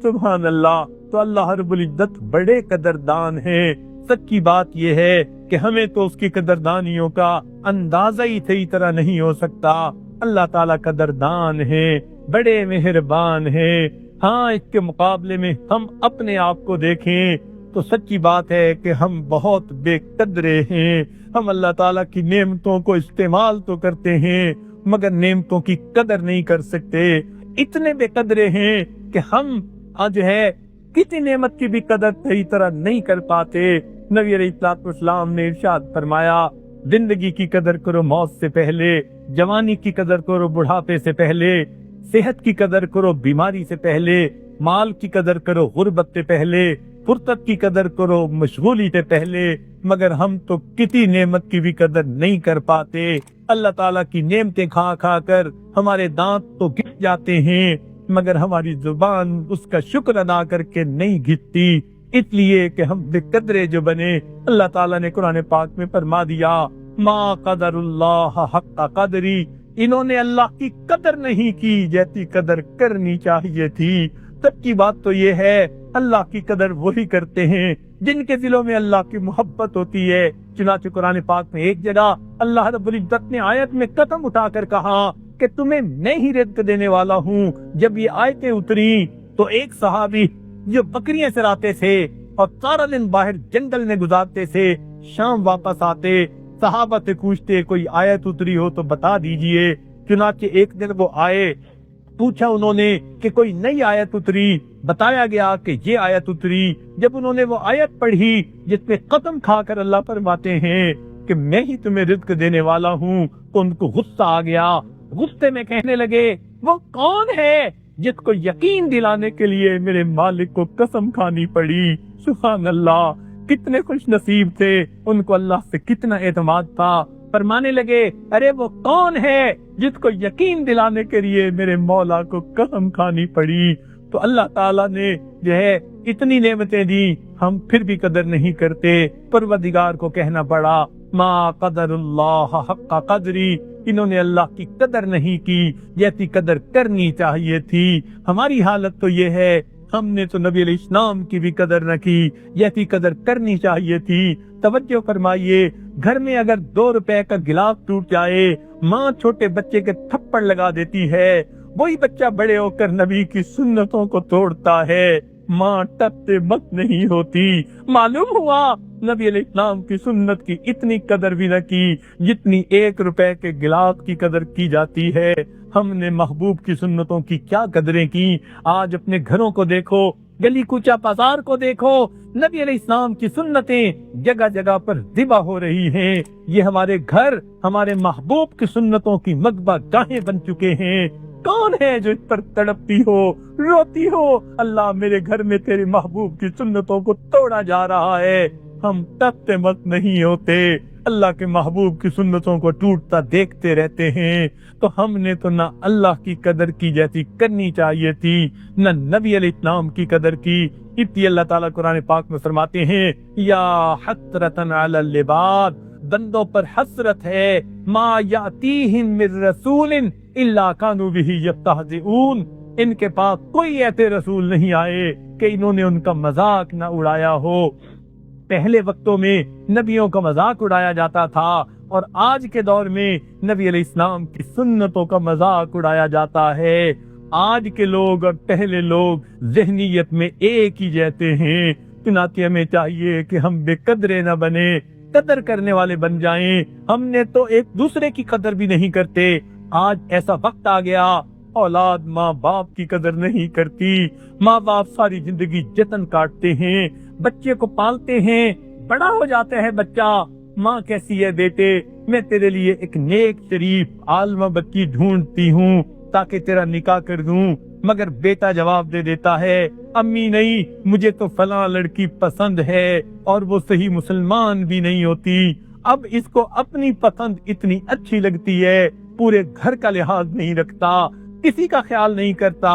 سبحان اللہ۔ تو اللہ رب العزت بڑے قدردان ہیں۔ سچی بات یہ ہے کہ ہمیں تو اس کی قدردانیوں کا اندازہ ہی صحیح طرح نہیں ہو سکتا۔ اللہ تعالیٰ قدردان ہیں، بڑے مہربان ہیں۔ ہاں، اس کے مقابلے میں ہم اپنے آپ کو دیکھیں تو سچی بات ہے کہ ہم بہت بے قدرے ہیں۔ ہم اللہ تعالیٰ کی نعمتوں کو استعمال تو کرتے ہیں مگر نعمتوں کی قدر نہیں کر سکتے۔ اتنے بے قدرے ہیں کہ ہم جو ہے کسی نعمت کی بھی قدر صحیح طرح نہیں کر پاتے۔ نبی علیہ السلام نے ارشاد فرمایا، زندگی کی قدر کرو موت سے پہلے، جوانی کی قدر کرو بڑھاپے سے پہلے، صحت کی قدر کرو بیماری سے پہلے، مال کی قدر کرو غربت سے پہلے، فرصت کی قدر کرو مشغولی سے پہلے۔ مگر ہم تو کسی نعمت کی بھی قدر نہیں کر پاتے۔ اللہ تعالیٰ کی نعمتیں کھا کھا کر ہمارے دانت تو گھٹ جاتے ہیں مگر ہماری زبان اس کا شکر ادا کر کے نہیں گھٹتی، اس لیے کہ ہم بے قدرے جو بنے۔ اللہ تعالیٰ نے قرآن پاک میں فرما دیا، ما قدر اللہ حق قدری، انہوں نے اللہ کی قدر نہیں کی جیسی قدر کرنی چاہیے تھی۔ سچی بات تو یہ ہے، اللہ کی قدر وہی کرتے ہیں جن کے دلوں میں اللہ کی محبت ہوتی ہے۔ چنانچہ قرآن پاک میں ایک جگہ اللہ رب العزت نے آیت میں قسم اٹھا کر کہا کہ تمہیں میں ہی رزق دینے والا ہوں۔ جب یہ آیتیں اتری تو ایک صحابی جو بکریاں چراتے تھے اور سارا دن باہر جنگل میں گزارتے تھے، شام واپس آتے، صحابہ سے پوچھتے کوئی آیت اتری ہو تو بتا دیجئے۔ چنانچہ ایک دن وہ آئے، پوچھا انہوں نے کہ کوئی نئی آیت اتری، بتایا گیا کہ یہ آیت اتری۔ جب انہوں نے وہ آیت پڑھی جس پہ قسم کھا کر اللہ فرماتے ہیں کہ میں ہی تمہیں رزق دینے والا ہوں، تو ان کو غصہ آ گیا۔ غصے میں کہنے لگے، وہ کون ہے جس کو یقین دلانے کے لیے میرے مالک کو قسم کھانی پڑی؟ سبحان اللہ، کتنے خوش نصیب تھے، ان کو اللہ سے کتنا اعتماد تھا۔ فرمانے لگے، ارے وہ کون ہے جس کو یقین دلانے کے لیے میرے مولا کو قسم کھانی پڑی؟ تو اللہ تعالیٰ نے جو ہے اتنی نعمتیں دی، ہم پھر بھی قدر نہیں کرتے۔ پروردگار کو کہنا پڑا، ما قدر اللہ حق قدری، انہوں نے اللہ کی قدر نہیں کی جیسی قدر کرنی چاہیے تھی۔ ہماری حالت تو یہ ہے، ہم نے تو نبی علیہ السلام کی بھی قدر نہ کی جیسی قدر کرنی چاہیے تھی۔ توجہ فرمائیے، گھر میں اگر 2 روپے کا گلاس ٹوٹ جائے، ماں چھوٹے بچے کے تھپڑ لگا دیتی ہے، وہی بچہ بڑے ہو کر نبی کی سنتوں کو توڑتا ہے، ماں ٹپ مت نہیں ہوتی۔ معلوم ہوا نبی علیہ السلام کی سنت کی اتنی قدر بھی نہ کی جتنی 1 روپے کے گلاس کی قدر کی جاتی ہے۔ ہم نے محبوب کی سنتوں کی کیا قدریں کی؟ آج اپنے گھروں کو دیکھو، گلی کوچہ بازار کو دیکھو، نبی علیہ السلام کی سنتیں جگہ جگہ پر ذبح ہو رہی ہیں۔ یہ ہمارے گھر ہمارے محبوب کی سنتوں کی مذبح گاہیں بن چکے ہیں۔ کون ہے جو اس پر تڑپتی ہو، روتی ہو، اللہ میرے گھر میں تیرے محبوب کی سنتوں کو توڑا جا رہا ہے؟ ہم ٹپتے مت نہیں ہوتے، اللہ کے محبوب کی سنتوں کو ٹوٹتا دیکھتے رہتے ہیں۔ تو ہم نے تو نہ اللہ کی قدر کی جیسی کرنی چاہیے تھی، نہ نبی علیہ السلام کی قدر کی۔ اسی اللہ تعالیٰ قرآن پاک میں فرماتے ہیں، یا حسرتن علی العباد، بندوں پر حسرت ہے، ما یاتیہم من رسول الا کانوا بہ یستہزئون، ان کے پاس کوئی ایسے رسول نہیں آئے کہ انہوں نے ان کا مذاق نہ اڑایا ہو۔ پہلے وقتوں میں نبیوں کا مذاق اڑایا جاتا تھا اور آج کے دور میں نبی علیہ السلام کی سنتوں کا مذاق اڑایا جاتا ہے۔ آج کے لوگ اور پہلے لوگ ذہنیت میں ایک ہی جیسے ہیں، چنانچہ ہمیں چاہیے کہ ہم بے قدرے نہ بنے، قدر کرنے والے بن جائیں۔ ہم نے تو ایک دوسرے کی قدر بھی نہیں کرتے۔ آج ایسا وقت آ گیا، اولاد ماں باپ کی قدر نہیں کرتی، ماں باپ ساری زندگی جتن کاٹتے ہیں، بچے کو پالتے ہیں، بڑا ہو جاتا ہے بچہ، ماں کیسی ہے بیٹے، میں تیرے لیے ایک نیک شریف عالمہ بچی ڈھونڈتی ہوں تاکہ تیرا نکاح کر دوں، مگر بیٹا جواب دے دیتا ہے، امی نہیں، مجھے تو فلاں لڑکی پسند ہے اور وہ صحیح مسلمان بھی نہیں ہوتی۔ اب اس کو اپنی پسند اتنی اچھی لگتی ہے، پورے گھر کا لحاظ نہیں رکھتا، کسی کا خیال نہیں کرتا،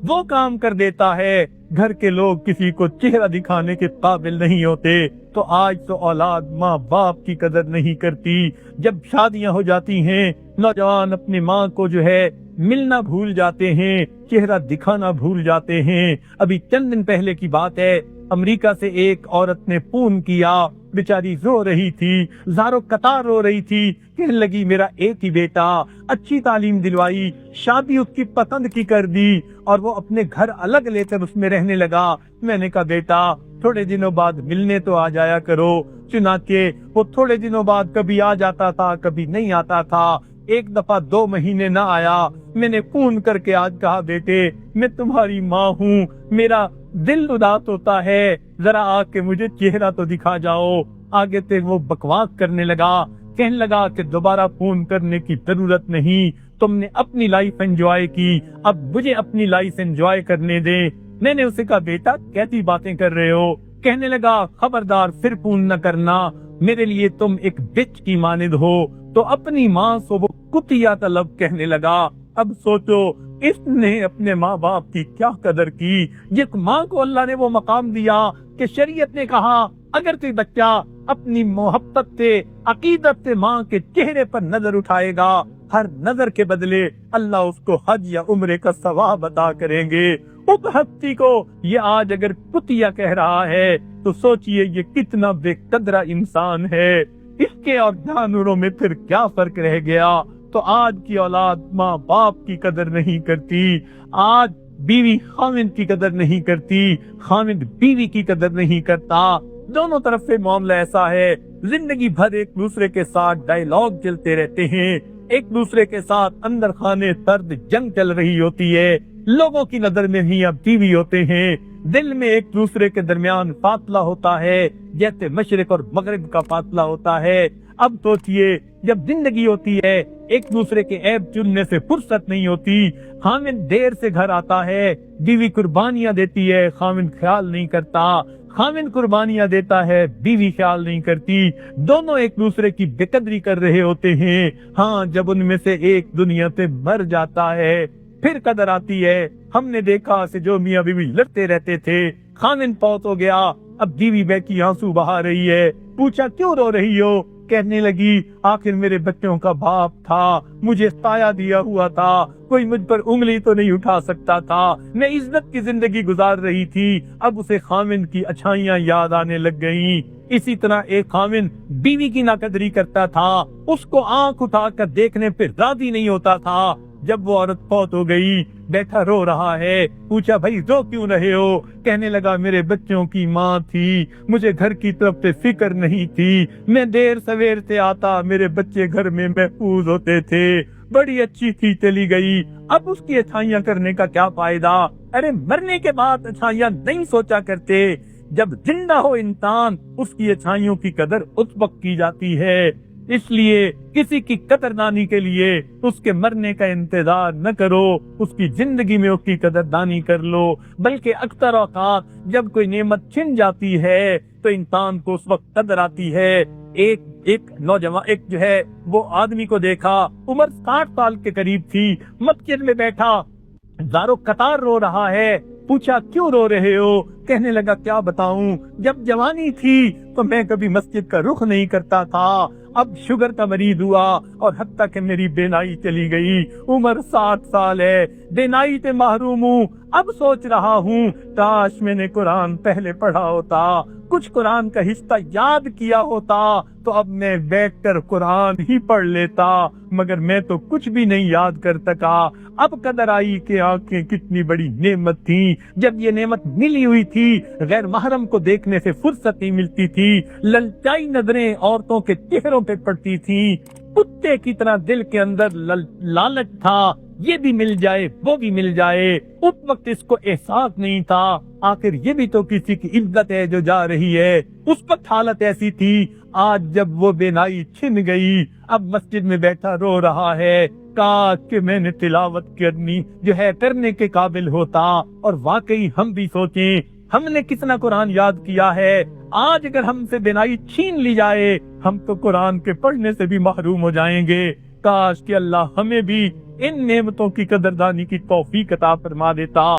وہ کام کر دیتا ہے، گھر کے لوگ کسی کو چہرہ دکھانے کے قابل نہیں ہوتے۔ تو آج تو اولاد ماں باپ کی قدر نہیں کرتی۔ جب شادیاں ہو جاتی ہیں، نوجوان اپنی ماں کو جو ہے ملنا بھول جاتے ہیں، چہرہ دکھانا بھول جاتے ہیں۔ ابھی چند دن پہلے کی بات ہے، امریکہ سے ایک عورت نے فون کیا، بیچاری رو رہی تھی، زاروں قطار رو رہی تھی، کہنے لگی میرا ایک ہی بیٹا، اچھی تعلیم دلوائی، شادی اس کی پسند کی کر دی اور وہ اپنے گھر الگ لے کر اس میں رہنے لگا۔ میں نے کہا بیٹا تھوڑے دنوں بعد ملنے تو آ جایا کرو۔ چنانچہ وہ تھوڑے دنوں بعد کبھی آ جاتا تھا، کبھی نہیں آتا تھا۔ ایک دفعہ 2 مہینے نہ آیا، میں نے فون کر کے آج کہا بیٹے میں تمہاری ماں ہوں، میرا دل اداس ہوتا ہے، ذرا آ کے مجھے چہرہ تو دکھا جاؤ۔ آگے سے وہ بکواس کرنے لگا، کہنے لگا کہ دوبارہ فون کرنے کی ضرورت نہیں، تم نے اپنی لائف انجوائے کی، اب مجھے اپنی لائف انجوائے کرنے دیں۔ میں نے اسے کہا بیٹا کیسی باتیں کر رہے ہو؟ کہنے لگا خبردار پھر فون نہ کرنا، میرے لیے تم ایک بچ کی مانند ہو۔ تو اپنی ماں کو وہ کتیا طلب کہنے لگا۔ اب سوچو اس نے اپنے ماں باپ کی کیا قدر کی، جس ماں کو اللہ نے وہ مقام دیا کہ شریعت نے کہا اگر کوئی بچہ اپنی محبت سے عقیدت سے ماں کے چہرے پر نظر اٹھائے گا، ہر نظر کے بدلے اللہ اس کو حج یا عمرے کا ثواب عطا کریں گے۔ اس ہستی کو یہ آج اگر کتیا کہہ رہا ہے تو سوچئے یہ کتنا بے قدرہ انسان ہے، اس کے اور جانوروں میں پھر کیا فرق رہ گیا؟ تو آج کی اولاد ماں باپ کی قدر نہیں کرتی، آج بیوی خاوند کی قدر نہیں کرتی، خاوند بیوی کی قدر نہیں کرتا۔ دونوں طرف سے معاملہ ایسا ہے، زندگی بھر ایک دوسرے کے ساتھ ڈائیلاگ چلتے رہتے ہیں، ایک دوسرے کے ساتھ اندر خانے سرد جنگ چل رہی ہوتی ہے، لوگوں کی نظر میں ہی اب بیوی ہوتے ہیں، دل میں ایک دوسرے کے درمیان فاصلہ ہوتا ہے جیسے مشرق اور مغرب کا فاصلہ ہوتا ہے۔ اب سوچئے جب زندگی ہوتی ہے ایک دوسرے کے عیب چننے سے فرصت نہیں ہوتی، خاوند دیر سے گھر آتا ہے، بیوی قربانیاں دیتی ہے، خاوند خیال نہیں کرتا، خاوند قربانیاں دیتا ہے، بیوی خیال نہیں کرتی، دونوں ایک دوسرے کی بے قدری کر رہے ہوتے ہیں۔ ہاں جب ان میں سے ایک دنیا سے مر جاتا ہے پھر قدر آتی ہے۔ ہم نے دیکھا کہ جو میاں بیوی لڑتے رہتے تھے، خاوند فوت ہو گیا، اب بیوی بیٹھی آنسو بہا رہی ہے، پوچھا کیوں رو رہی ہو؟ کہنے لگی آخر میرے بچوں کا باپ تھا، مجھے سایہ دیا ہوا تھا، کوئی مجھ پر انگلی تو نہیں اٹھا سکتا تھا، میں عزت کی زندگی گزار رہی تھی، اب اسے خاوند کی اچھائیاں یاد آنے لگ گئیں۔ اسی طرح ایک خاوند بیوی کی ناقدری کرتا تھا، اس کو آنکھ اٹھا کر دیکھنے پہ راضی نہیں ہوتا تھا۔ جب وہ عورت فوت ہو گئی بیٹھا رو رہا ہے، پوچھا بھائی رو کیوں رہے ہو؟ کہنے لگا میرے بچوں کی ماں تھی، مجھے گھر کی طرف سے فکر نہیں تھی، میں دیر سویر سے آتا میرے بچے گھر میں محفوظ ہوتے تھے، بڑی اچھی تھی چلی گئی، اب اس کی اچھائیاں کرنے کا کیا فائدہ؟ ارے مرنے کے بعد اچھائیاں نہیں سوچا کرتے، جب زندہ ہو انسان اس کی اچھائیوں کی قدر اس وقت کی جاتی ہے۔ اس لیے کسی کی قدردانی کے لیے اس کے مرنے کا انتظار نہ کرو، اس کی زندگی میں اس کی قدردانی کر لو، بلکہ اکثر اوقات جب کوئی نعمت چھن جاتی ہے تو انسان کو اس وقت قدر آتی ہے۔ ایک نوجوان ایک جو ہے وہ آدمی کو دیکھا، عمر 60 سال کے قریب تھی، مسجد میں بیٹھا زاروں قطار رو رہا ہے، پوچھا کیوں رو رہے ہو؟ کہنے لگا کیا بتاؤں، جب جوانی تھی تو میں کبھی مسجد کا رخ نہیں کرتا تھا، اب شوگر کا مریض ہوا اور حتیٰ کہ میری بینائی چلی گئی، عمر 60 سال ہے، بینائی سے محروم ہوں، اب سوچ رہا ہوں کاش میں نے قرآن پہلے پڑھا ہوتا، کچھ قرآن کا حصہ یاد کیا ہوتا تو اب میں بیٹھ کر قرآن ہی پڑھ لیتا، مگر میں تو کچھ بھی نہیں یاد کر سکا۔ اب قدر آئی کہ آنکھیں کتنی بڑی نعمت تھی، جب یہ نعمت ملی ہوئی تھی غیر محرم کو دیکھنے سے فرصت نہیں ملتی تھی، للچائی نظریں عورتوں کے چہروں پہ پڑتی تھی، کتے کی طرح دل کے اندر لالچ تھا، یہ بھی مل جائے وہ بھی مل جائے، اس وقت اس کو احساس نہیں تھا آخر یہ بھی تو کسی کی عزت ہے جو جا رہی ہے، اس وقت حالت ایسی تھی۔ آج جب وہ بینائی چھن گئی اب مسجد میں بیٹھا رو رہا ہے، کاش کہ میں نے تلاوت کرنے کے قابل ہوتا۔ اور واقعی ہم بھی سوچیں ہم نے کتنا قرآن یاد کیا ہے، آج اگر ہم سے بینائی چھین لی جائے ہم تو قرآن کے پڑھنے سے بھی محروم ہو جائیں گے۔ کاش کہ اللہ ہمیں بھی ان نعمتوں کی قدردانی کی توفیق عطا فرما دیتا۔